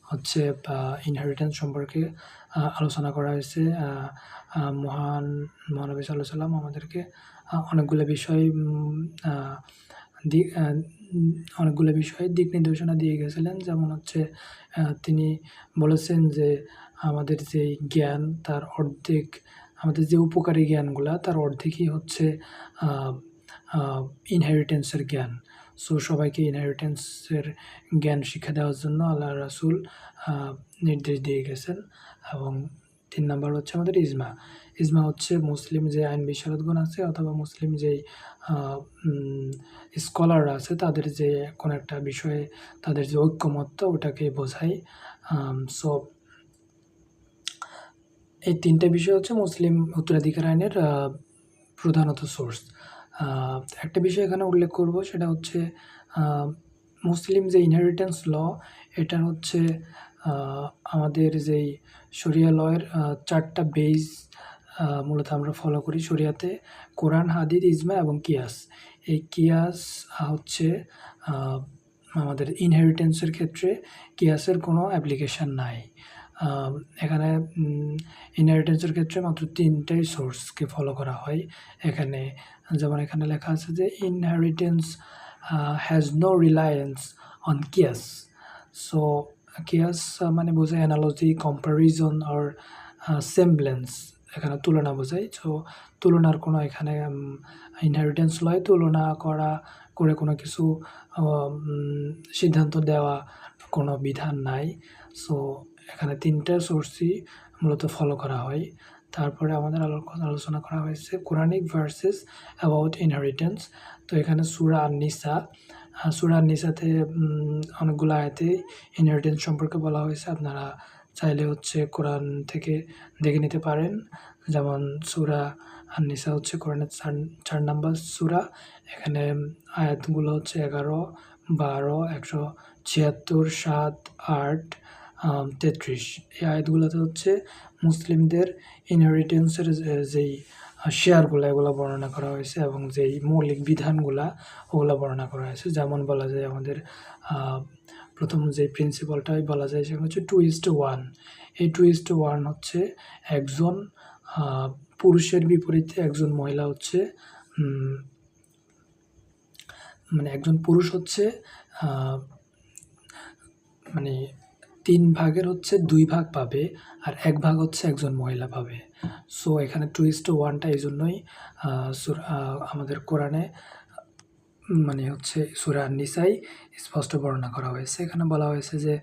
হচ্ছে ইনহেরিটেন্স সম্পর্কে আলোচনা করা হয়েছে। মহানবী সাল্লাল্লাহু আলাইহি ওয়াসাল্লাম আমাদেরকে অনেকগুলো বিষয়ে দিক নির্দেশনা দিয়ে গেছিলেন। যেমন হচ্ছে তিনি বলেছেন যে আমাদের যেই জ্ঞান তার অর্ধেক, আমাদের যে উপকারী জ্ঞানগুলা তার অর্ধেকই হচ্ছে ইনহেরিটেন্সের জ্ঞান। সো সবাইকে ইনহেরিটেন্সের জ্ঞান শিক্ষা দেওয়ার জন্য আল্লাহর রাসূল নির্দেশ দিয়ে গেছেন। এবং ৩ নাম্বার হচ্ছে আমাদের ইজমা। ইজমা হচ্ছে মুসলিম যে আইন বিশারদগণ আছে অথবা মুসলিম যেই স্কলাররা আছে তাদের যে কোনো একটা বিষয়ে তাদের যে ঐক্যমত্য ওটাকে বোঝায়। সো এই ৩টে বিষয় হচ্ছে মুসলিম উত্তরাধিকার আইনের প্রধানত সোর্স। একটা বিষয় এখানে উল্লেখ করব, সেটা হচ্ছে মুসলিম যে ইনহেরিটেন্স ল, এটা হচ্ছে আমাদের যেই শরিয়া লয়ের ৪টা বেস মূলত আমরা ফলো করি শরিয়াতে: কোরআন, হাদিস, ইজমা এবং কিয়াস। এই কিয়াস হচ্ছে আমাদের ইনহেরিটেন্সের ক্ষেত্রে কিয়াসের কোনো অ্যাপ্লিকেশান নাই। এখানে ইনহেরিটেন্সের ক্ষেত্রে মাত্র ৩টাই সোর্সকে ফলো করা হয়। এখানে যেমন এখানে লেখা আছে যে inheritance has no reliance on কিয়াস। সো কিয়াস মানে বোঝায় অ্যানালজি, কম্প্যারিজন অর সেমব্লেন্স, এখানে তুলনা বোঝায়। সো তুলনার কোনো এখানে ইনহেরিটেন্স লয় তুলনা করে কোনো কিছু সিদ্ধান্ত দেওয়া কোনো বিধান নাই। সো এখানে ৩টা সোর্সই মূলত ফলো করা হয়। তারপরে আমাদের আলোচনা করা হয়েছে কোরআনিক ভার্সেস অ্যাবাউট ইনহেরিটেন্স। তো এখানে সূরা আন-নিসাতে অনেকগুলো আয়াতে ইনহেরিটেন্স সম্পর্কে বলা হয়েছে। আপনারা চাইলে হচ্ছে কোরআন থেকে দেখে নিতে পারেন। যেমন সূরা আন-নিসা হচ্ছে কোরআনের ৪ নাম্বার সূরা। এখানে আয়াতগুলো হচ্ছে ১১, ১২, ১৭৬, ৭, ৮, ৩৩। এই আয়াতগুলোতে হচ্ছে মুসলিমদের ইনহেরিটেন্সের যেই শেয়ারগুলো এগুলো বর্ণনা করা হয়েছে এবং যেই মৌলিক বিধানগুলা ওগুলো বর্ণনা করা হয়েছে। যেমন বলা যায় আমাদের প্রথম যে প্রিন্সিপালটাই বলা যায় সেটা হচ্ছে 2:1। এই 2:1 হচ্ছে একজন পুরুষের বিপরীতে একজন মহিলা হচ্ছে মানে একজন পুরুষ হচ্ছে মানে ৩ ভাগের হচ্ছে 2 ভাগ পাবে আর 1 ভাগ হচ্ছে একজন মহিলা পাবে। সো এখানে 2:1টা এই জন্যই আমাদের কোরআনে মানে হচ্ছে সূরা আন-নিসায় স্পষ্ট বর্ণনা করা হয়েছে। এখানে বলা হয়েছে যে